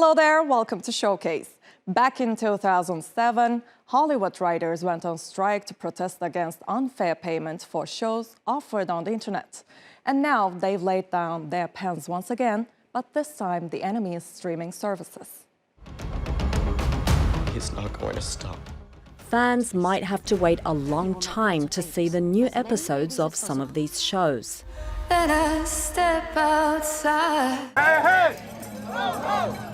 Hello there, welcome to Showcase. Back in 2007, Hollywood writers went on strike to protest against unfair payment for shows offered on the internet. And now they've laid down their pens once again, but this time the enemy is streaming services. It's not going to stop. Fans might have to wait a long time to see the new episodes of some of these shows. Let us step outside. Hey, hey! Oh, oh!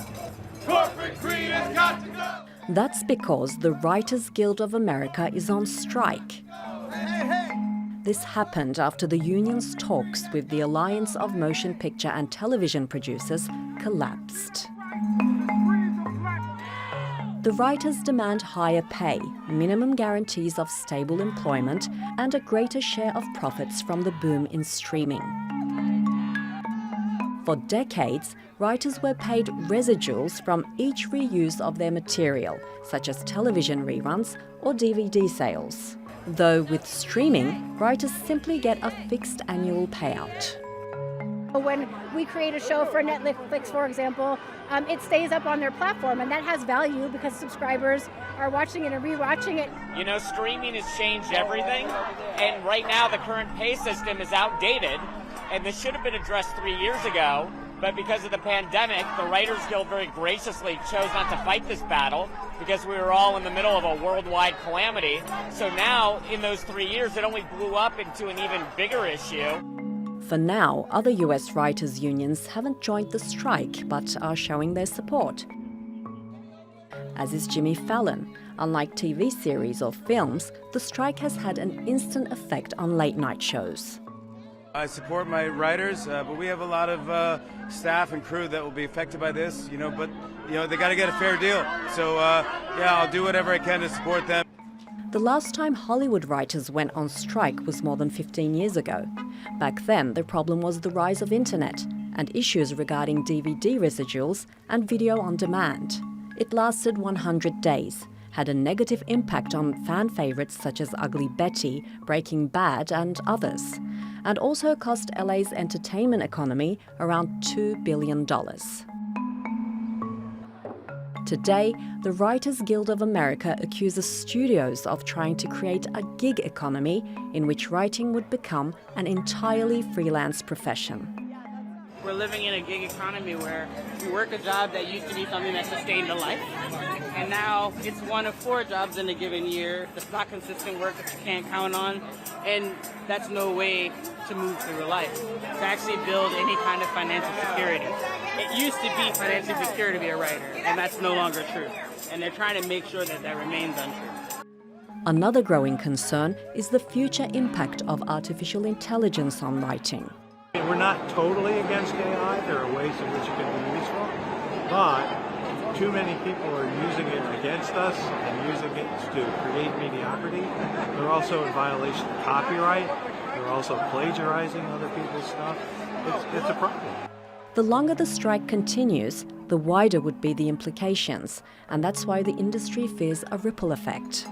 Corporate greed has got to go! That's because the Writers Guild of America is on strike. Hey, hey! This happened after the union's talks with the Alliance of Motion Picture and Television Producers collapsed. The writers demand higher pay, minimum guarantees of stable employment, and a greater share of profits from the boom in streaming. For decades, writers were paid residuals from each reuse of their material, such as television reruns or DVD sales. Though with streaming, writers simply get a fixed annual payout. When we create a show for Netflix, for example, it stays up on their platform, and that has value because subscribers are watching it and rewatching it. You know, streaming has changed everything, and right now the current pay system is outdated, and this should have been addressed 3 years ago, but because of the pandemic, the Writers Guild very graciously chose not to fight this battle because we were all in the middle of a worldwide calamity. So now, in those 3 years, it only blew up into an even bigger issue. For now, other US writers' unions haven't joined the strike but are showing their support. As is Jimmy Fallon. Unlike TV series or films, the strike has had an instant effect on late-night shows. I support my writers, but we have a lot of staff and crew that will be affected by this, but they got to get a fair deal. So, yeah, I'll do whatever I can to support them. The last time Hollywood writers went on strike was more than 15 years ago. Back then, the problem was the rise of internet and issues regarding DVD residuals and video on demand. It lasted 100 days, had a negative impact on fan favorites such as Ugly Betty, Breaking Bad and others, and also cost LA's entertainment economy around $2 billion. Today, the Writers Guild of America accuses studios of trying to create a gig economy in which writing would become an entirely freelance profession. We're living in a gig economy where you work a job that used to be something that sustained a life, and now it's one of 4 jobs in a given year. It's not consistent work that you can't count on, and that's no way to move through life, to actually build any kind of financial security. It used to be financially secure to be a writer, and that's no longer true. And they're trying to make sure that that remains untrue. Another growing concern is the future impact of artificial intelligence on writing. We're not totally against AI. There are ways in which it can be useful, but too many people are using it against us and using it to create mediocrity. They're also in violation of copyright. They're also plagiarizing other people's stuff. It's a problem. The longer the strike continues, the wider would be the implications, and that's why the industry fears a ripple effect.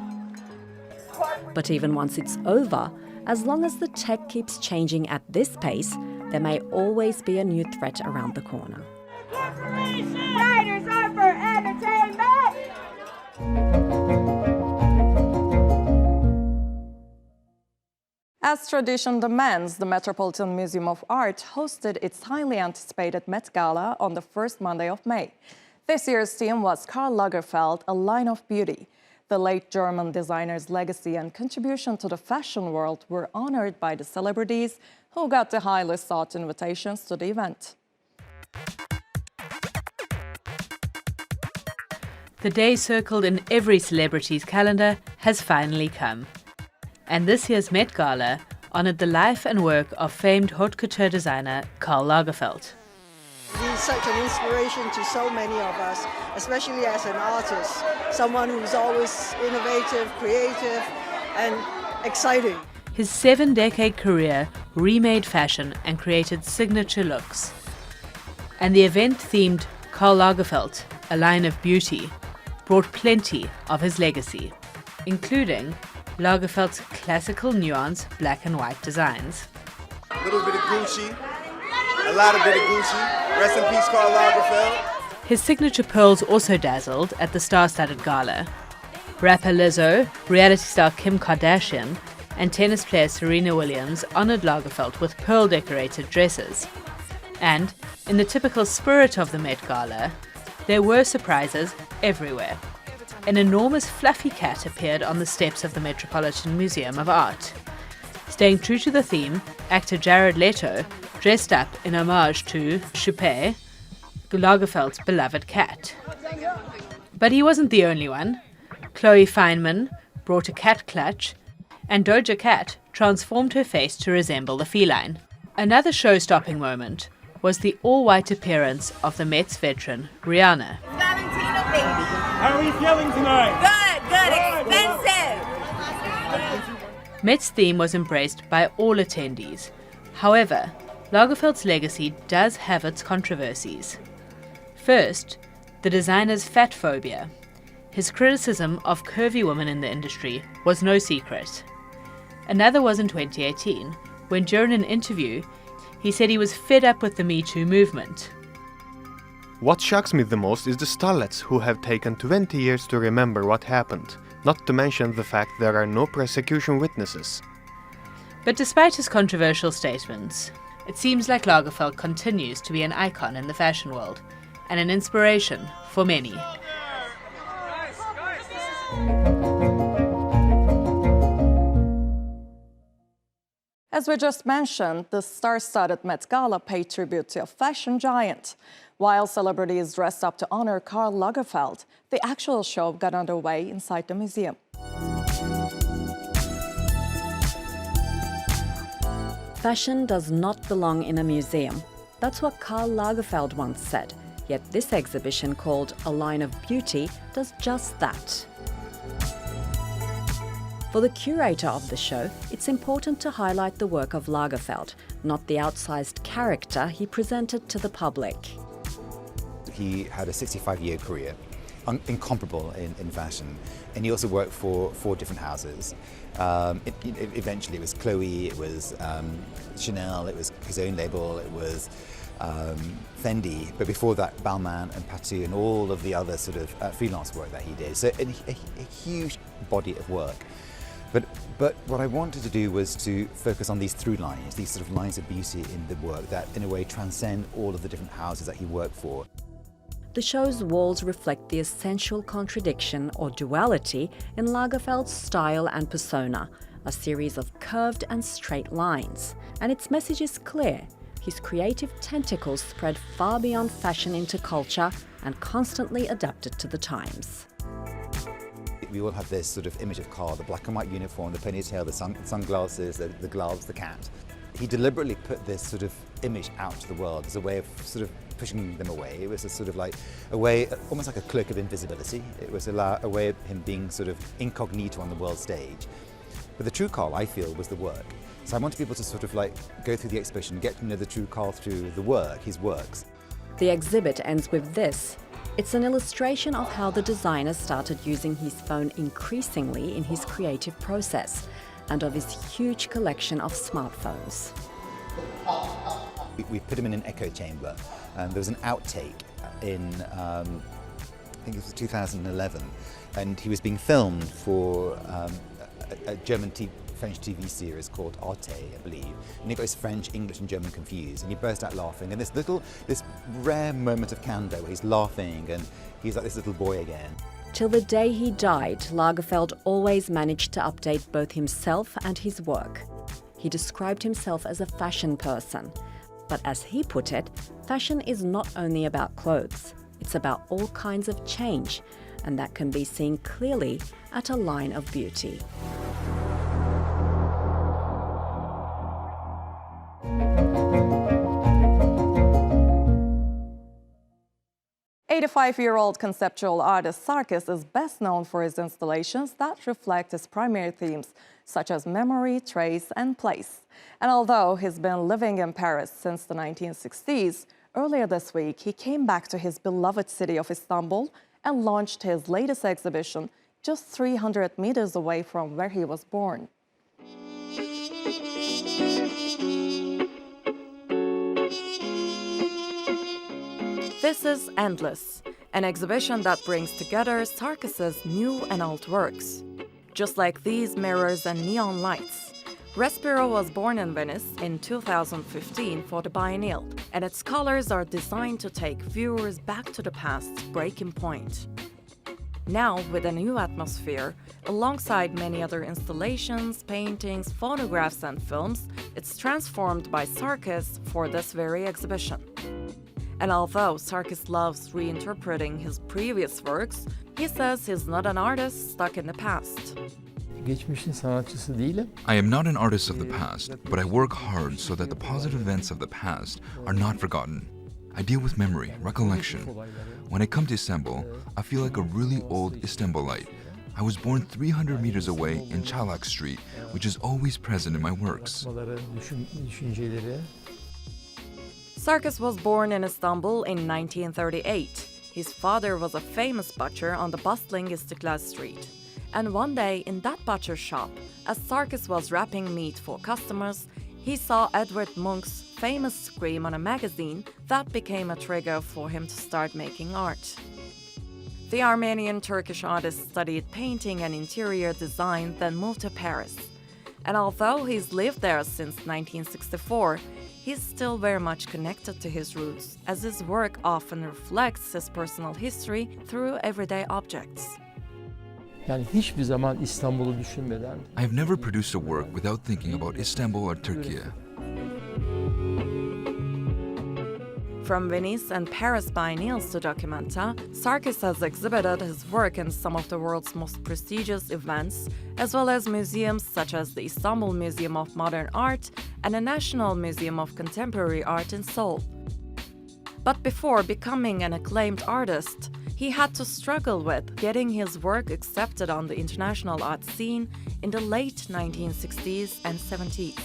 But even once it's over, as long as the tech keeps changing at this pace, there may always be a new threat around the corner. Writers are for entertainment! As tradition demands, the Metropolitan Museum of Art hosted its highly anticipated Met Gala on the first Monday of May. This year's theme was Karl Lagerfeld, A Line of Beauty. The late German designer's legacy and contribution to the fashion world were honored by the celebrities who got the highly sought invitations to the event. The day circled in every celebrity's calendar has finally come. And this year's Met Gala honored the life and work of famed haute couture designer Karl Lagerfeld. He's such an inspiration to so many of us, especially as an artist, someone who's always innovative, creative, and exciting. His 7-decade career remade fashion and created signature looks. And the event themed Karl Lagerfeld, A Line of Beauty, brought plenty of his legacy, including Lagerfeld's classical nuance black and white designs. A little bit of Gucci, a lot of bit of Gucci. Rest in peace, Karl Lagerfeld. His signature pearls also dazzled at the star-studded gala. Rapper Lizzo, reality star Kim Kardashian, and tennis player Serena Williams honoured Lagerfeld with pearl-decorated dresses. And, in the typical spirit of the Met Gala, there were surprises everywhere. An enormous fluffy cat appeared on the steps of the Metropolitan Museum of Art. Staying true to the theme, actor Jared Leto dressed up in homage to Chopin, Lagerfeld's beloved cat. But he wasn't the only one. Chloe Feynman brought a cat clutch, and Doja Cat transformed her face to resemble the feline. Another show-stopping moment was the all-white appearance of the Met's veteran, Rihanna. Valentino, baby. How are you feeling tonight? Good, expensive. Met's theme was embraced by all attendees. However, Lagerfeld's legacy does have its controversies. First, the designer's fat phobia. His criticism of curvy women in the industry was no secret. Another was in 2018, when during an interview, he said he was fed up with the Me Too movement. What shocks me the most is the starlets who have taken 20 years to remember what happened, not to mention the fact there are no prosecution witnesses. But despite his controversial statements, it seems like Lagerfeld continues to be an icon in the fashion world and an inspiration for many. As we just mentioned, the star-studded Met Gala paid tribute to a fashion giant. While celebrities dressed up to honor Karl Lagerfeld, the actual show got underway inside the museum. Fashion does not belong in a museum. That's what Karl Lagerfeld once said. Yet this exhibition, called A Line of Beauty, does just that. For the curator of the show, it's important to highlight the work of Lagerfeld, not the outsized character he presented to the public. He had a 65-year career, incomparable in fashion, and he also worked for 4 different houses. Eventually it was Chloe, it was Chanel, it was his own label, it was Fendi, but before that Balmain and Patou and all of the other sort of freelance work that he did. So a huge body of work. But what I wanted to do was to focus on these through lines, these sort of lines of beauty in the work that in a way transcend all of the different houses that he worked for. The show's walls reflect the essential contradiction or duality in Lagerfeld's style and persona, a series of curved and straight lines. And its message is clear. His creative tentacles spread far beyond fashion into culture and constantly adapted to the times. We all have this sort of image of Karl, the black and white uniform, the ponytail, the sunglasses, the gloves, the cat. He deliberately put this sort of image out to the world as a way of sort of pushing them away. It was a sort of like a way, almost like a cloak of invisibility. It was a way of him being sort of incognito on the world stage. But the true Karl, I feel, was the work. So I wanted people to sort of like go through the exhibition, get to know the true Karl through the work, his works. The exhibit ends with this. It's an illustration of how the designer started using his phone increasingly in his creative process, and of his huge collection of smartphones. We put him in an echo chamber, and there was an outtake in, I think it was 2011, and he was being filmed for a French TV series called Arte, I believe, and he got his French, English and German confused, and he burst out laughing, and this rare moment of candor where he's laughing and he's like this little boy again. Till the day he died, Lagerfeld always managed to update both himself and his work. He described himself as a fashion person, but as he put it, fashion is not only about clothes, it's about all kinds of change, and that can be seen clearly at A Line of Beauty. 85-year-old conceptual artist Sarkis is best known for his installations that reflect his primary themes, such as memory, trace, and place. And although he's been living in Paris since the 1960s, earlier this week he came back to his beloved city of Istanbul and launched his latest exhibition just 300 meters away from where he was born. This is Endless, an exhibition that brings together Sarkis's new and old works. Just like these mirrors and neon lights, Respiro was born in Venice in 2015 for the biennial, and its colors are designed to take viewers back to the past's breaking point. Now, with a new atmosphere, alongside many other installations, paintings, photographs and films, it's transformed by Sarkis for this very exhibition. And although Sarkis loves reinterpreting his previous works, he says he's not an artist stuck in the past. I am not an artist of the past, but I work hard so that the positive events of the past are not forgotten. I deal with memory, recollection. When I come to Istanbul, I feel like a really old Istanbulite. I was born 300 meters away in Çalak Street, which is always present in my works. Sarkis was born in Istanbul in 1938. His father was a famous butcher on the bustling Istiklal Street. And one day, in that butcher shop, as Sarkis was wrapping meat for customers, he saw Edvard Munch's famous scream on a magazine that became a trigger for him to start making art. The Armenian-Turkish artist studied painting and interior design, then moved to Paris. And although he's lived there since 1964, he's still very much connected to his roots, as his work often reflects his personal history through everyday objects. I have never produced a work without thinking about Istanbul or Turkey. From Venice and Paris biennials to Documenta, Sarkis has exhibited his work in some of the world's most prestigious events, as well as museums such as the Istanbul Museum of Modern Art and the National Museum of Contemporary Art in Seoul. But before becoming an acclaimed artist, he had to struggle with getting his work accepted on the international art scene in the late 1960s and 70s.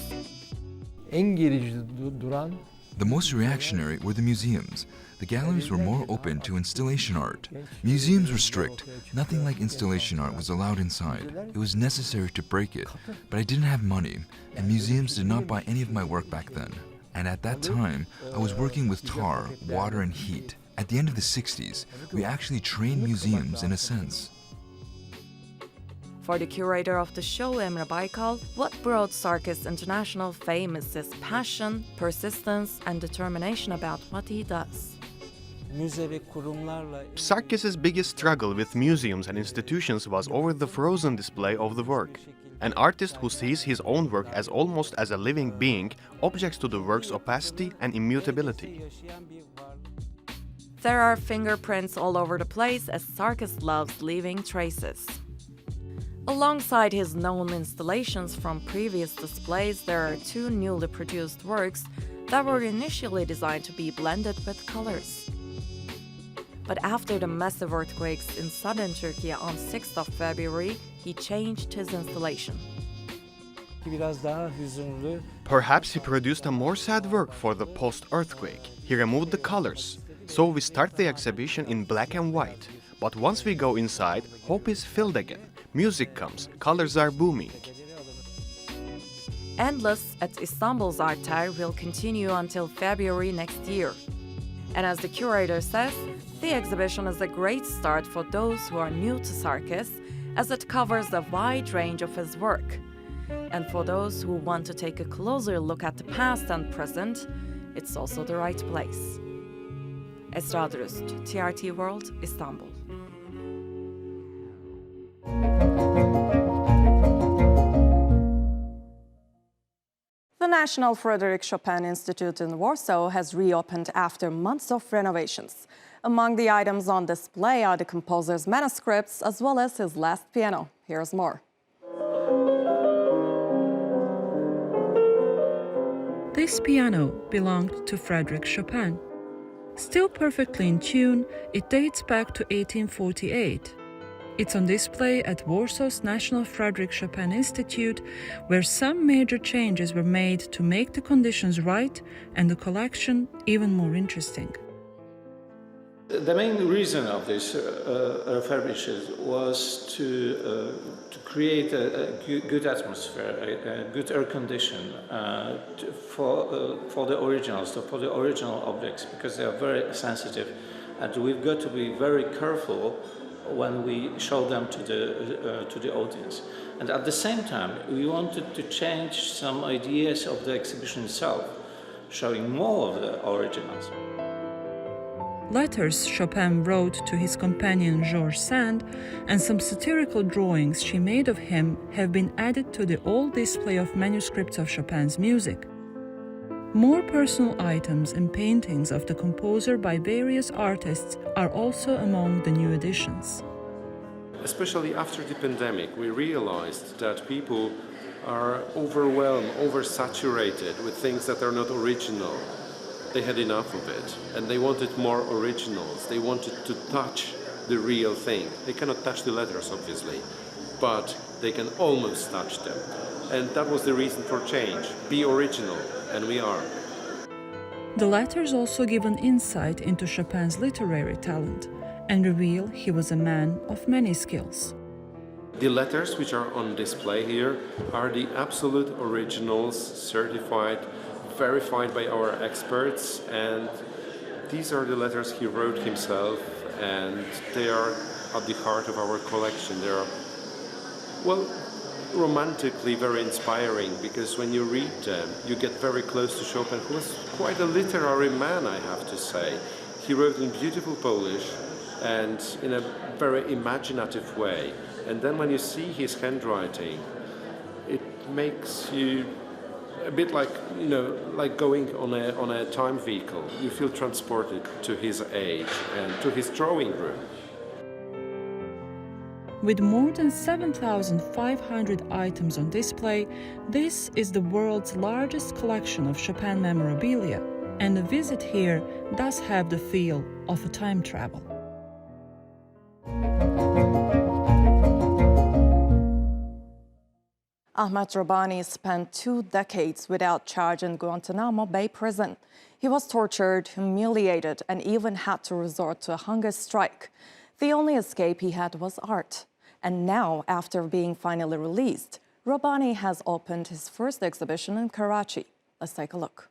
The most reactionary were the museums. The galleries were more open to installation art. Museums were strict. Nothing like installation art was allowed inside. It was necessary to break it, but I didn't have money, and museums did not buy any of my work back then. And at that time, I was working with tar, water, and heat. At the end of the 60s, we actually trained museums in a sense. For the curator of the show, Emre Baykal, what brought Sarkis international fame is his passion, persistence, and determination about what he does. Sarkis's biggest struggle with museums and institutions was over the frozen display of the work. An artist who sees his own work as almost as a living being objects to the work's opacity and immutability. There are fingerprints all over the place, as Sarkis loves leaving traces. Alongside his known installations from previous displays, there are two newly produced works that were initially designed to be blended with colors. But after the massive earthquakes in southern Turkey on 6th of February, he changed his installation. Perhaps he produced a more sad work for the post-earthquake. He removed the colors. So we start the exhibition in black and white. But once we go inside, hope is filled again. Music comes, colors are booming. Endless at Istanbul's Art Fair will continue until February next year. And as the curator says, the exhibition is a great start for those who are new to Sarkis, as it covers a wide range of his work. And for those who want to take a closer look at the past and present, it's also the right place. Esra Dürüst, TRT World, Istanbul. The National Frederick Chopin Institute in Warsaw has reopened after months of renovations. Among the items on display are the composer's manuscripts as well as his last piano. Here's more. This piano belonged to Frederick Chopin. Still perfectly in tune, it dates back to 1848. It's on display at Warsaw's National Frederick Chopin Institute, where some major changes were made to make the conditions right and the collection even more interesting. The main reason of this refurbishment was to create a good atmosphere, a good air condition for the originals, for the original objects, because they are very sensitive, and we've got to be very careful when we show them to the audience. And at the same time, we wanted to change some ideas of the exhibition itself, showing more of the originals. Letters Chopin wrote to his companion Georges Sand and some satirical drawings she made of him have been added to the old display of manuscripts of Chopin's music. More personal items and paintings of the composer by various artists are also among the new additions. Especially after the pandemic, we realized that people are overwhelmed, oversaturated with things that are not original. They had enough of it, and they wanted more originals. They wanted to touch the real thing. They cannot touch the letters, obviously, but they can almost touch them. And that was the reason for change. Be original, and we are. The letters also give an insight into Chopin's literary talent and reveal he was a man of many skills. The letters which are on display here are the absolute originals, certified, verified by our experts, and these are the letters he wrote himself, and they are at the heart of our collection. They are, well, romantically very inspiring, because when you read them, you get very close to Chopin, who was quite a literary man, I have to say. He wrote in beautiful Polish and in a very imaginative way. And then when you see his handwriting, it makes you a bit like, you know, like going on a time vehicle. You feel transported to his age and to his drawing room. With more than 7,500 items on display, this is the world's largest collection of Chopin memorabilia, and a visit here does have the feel of a time travel. Ahmet Rabbani spent 2 decades without charge in Guantanamo Bay prison. He was tortured, humiliated, and even had to resort to a hunger strike. The only escape he had was art. And now, after being finally released, Rabbani has opened his first exhibition in Karachi. Let's take a look.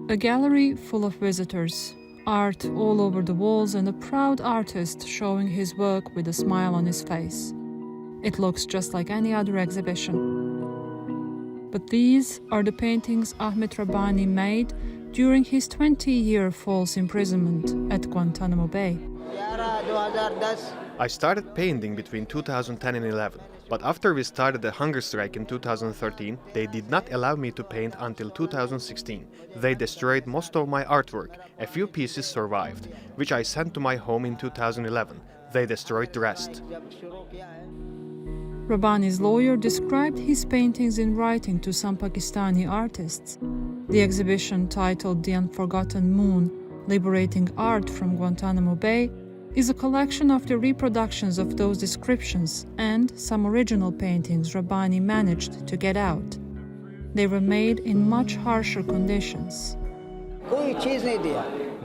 A gallery full of visitors, art all over the walls, and a proud artist showing his work with a smile on his face. It looks just like any other exhibition. But these are the paintings Ahmet Rabbani made during his 20-year false imprisonment at Guantanamo Bay. I started painting between 2010 and 11, but after we started the hunger strike in 2013, they did not allow me to paint until 2016. They destroyed most of my artwork. A few pieces survived, which I sent to my home in 2011. They destroyed the rest. Rabbani's lawyer described his paintings in writing to some Pakistani artists. The exhibition, titled The Unforgotten Moon, Liberating Art from Guantanamo Bay, is a collection of the reproductions of those descriptions and some original paintings Rabbani managed to get out. They were made in much harsher conditions.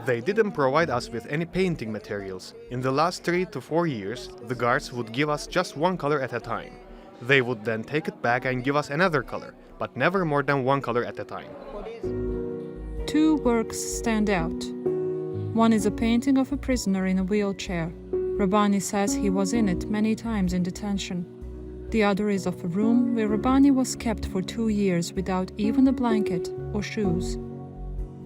They didn't provide us with any painting materials. In the last 3 to 4 years, the guards would give us just one color at a time. They would then take it back and give us another color, but never more than one color at a time. 2 works stand out. One is a painting of a prisoner in a wheelchair. Rabbani says he was in it many times in detention. The other is of a room where Rabbani was kept for 2 years without even a blanket or shoes.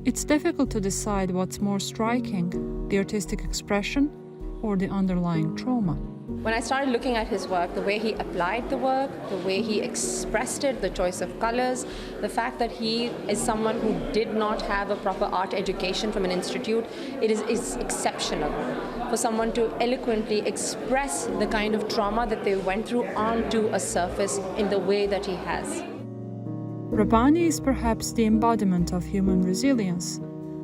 It's difficult to decide what's more striking, the artistic expression or the underlying trauma. When I started looking at his work, the way he applied the work, the way he expressed it, the choice of colors, the fact that he is someone who did not have a proper art education from an institute, it is exceptional for someone to eloquently express the kind of trauma that they went through onto a surface in the way that he has. Rabbani is perhaps the embodiment of human resilience,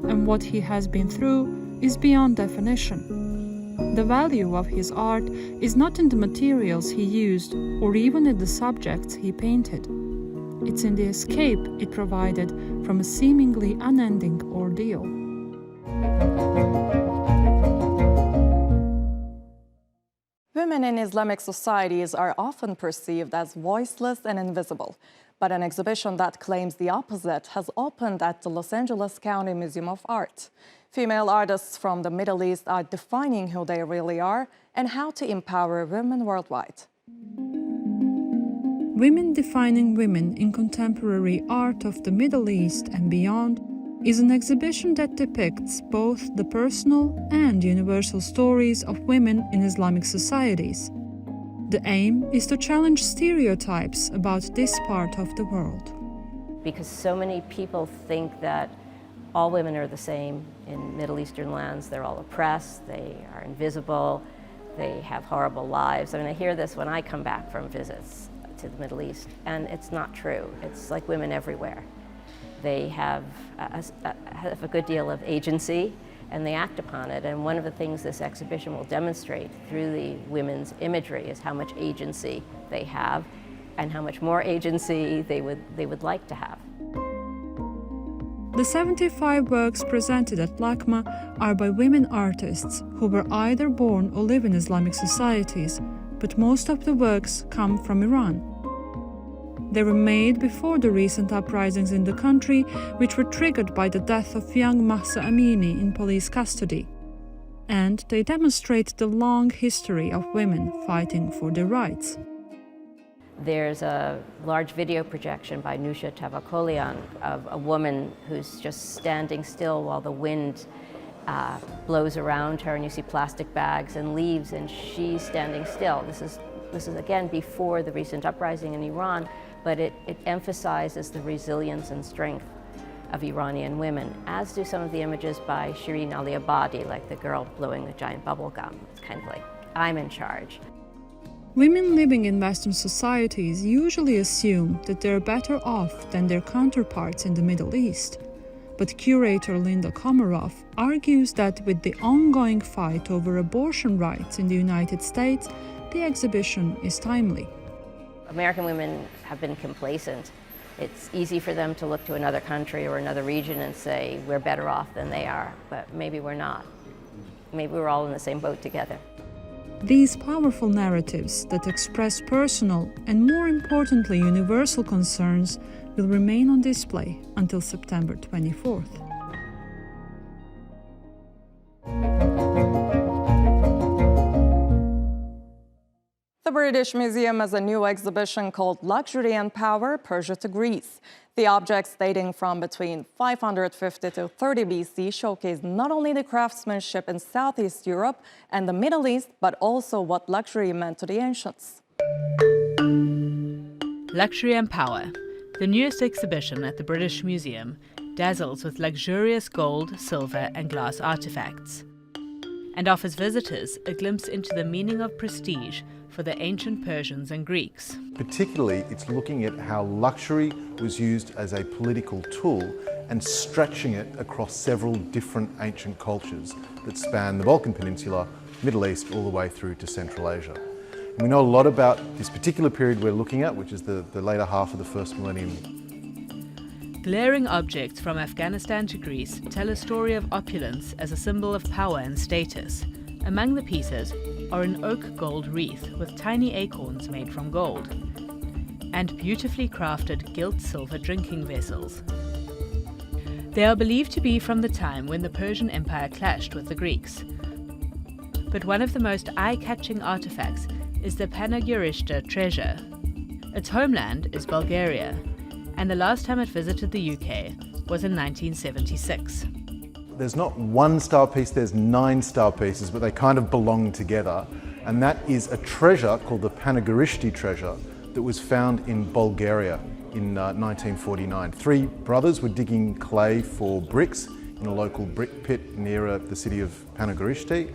and what he has been through is beyond definition. The value of his art is not in the materials he used or even in the subjects he painted. It's in the escape it provided from a seemingly unending ordeal. Women in Islamic societies are often perceived as voiceless and invisible. But an exhibition that claims the opposite has opened at the Los Angeles County Museum of Art. Female artists from the Middle East are defining who they really are and how to empower women worldwide. Women Defining Women in Contemporary Art of the Middle East and Beyond is an exhibition that depicts both the personal and universal stories of women in Islamic societies. The aim is to challenge stereotypes about this part of the world. Because so many people think that all women are the same in Middle Eastern lands. They're all oppressed, they are invisible, they have horrible lives. I mean, I hear this when I come back from visits to the Middle East, and it's not true. It's like women everywhere. They have a good deal of agency, and they act upon it. And one of the things this exhibition will demonstrate through the women's imagery is how much agency they have and how much more agency they would like to have. The 75 works presented at LACMA are by women artists who were either born or live in Islamic societies, but most of the works come from Iran. They were made before the recent uprisings in the country, which were triggered by the death of young Mahsa Amini in police custody. And they demonstrate the long history of women fighting for their rights. There's a large video projection by Nusha Tavakolian of a woman who's just standing still while the wind blows around her, and you see plastic bags and leaves, and she's standing still. This is again before the recent uprising in Iran, but it emphasizes the resilience and strength of Iranian women, as do some of the images by Shireen Ali Abadi, like the girl blowing a giant bubble gum. It's kind of like, I'm in charge. Women living in Western societies usually assume that they're better off than their counterparts in the Middle East. But curator Linda Komarov argues that with the ongoing fight over abortion rights in the United States, the exhibition is timely. American women have been complacent. It's easy for them to look to another country or another region and say, we're better off than they are, but maybe we're not. Maybe we're all in the same boat together. These powerful narratives that express personal and, more importantly, universal concerns will remain on display until September 24th. The British Museum has a new exhibition called Luxury and Power, Persia to Greece. The objects dating from between 550 to 30 BC showcase not only the craftsmanship in Southeast Europe and the Middle East, but also what luxury meant to the ancients. Luxury and Power, the newest exhibition at the British Museum, dazzles with luxurious gold, silver and glass artifacts, and offers visitors a glimpse into the meaning of prestige for the ancient Persians and Greeks. Particularly, it's looking at how luxury was used as a political tool and stretching it across several different ancient cultures that span the Balkan Peninsula, Middle East, all the way through to Central Asia. And we know a lot about this particular period we're looking at, which is the later half of the first millennium. Glaring objects from Afghanistan to Greece tell a story of opulence as a symbol of power and status. Among the pieces are an oak gold wreath with tiny acorns made from gold, and beautifully crafted gilt silver drinking vessels. They are believed to be from the time when the Persian Empire clashed with the Greeks. But one of the most eye-catching artifacts is the Panagurishta treasure. Its homeland is Bulgaria, and the last time it visited the UK was in 1976. There's not one star piece, there's 9 star pieces, but they kind of belong together. And that is a treasure called the Panagurishti treasure that was found in Bulgaria in 1949. 3 brothers were digging clay for bricks in a local brick pit near the city of Panagurishti,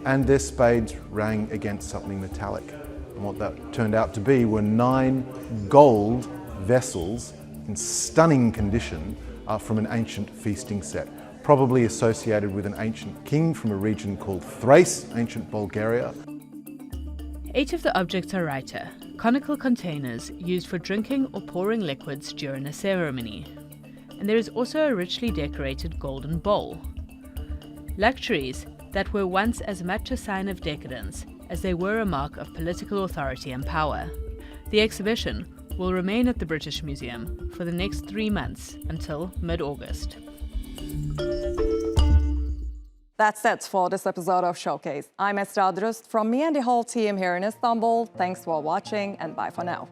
and their spades rang against something metallic. And what that turned out to be were 9 gold vessels in stunning condition from an ancient feasting set, probably associated with an ancient king from a region called Thrace, ancient Bulgaria. 8 of the objects are raita, conical containers used for drinking or pouring liquids during a ceremony. And there is also a richly decorated golden bowl. Luxuries that were once as much a sign of decadence as they were a mark of political authority and power. The exhibition will remain at the British Museum for the next 3 months until mid-August. That's it for this episode of Showcase. I'm Esra Drust from me and the whole team here in Istanbul. Thanks for watching and bye for now.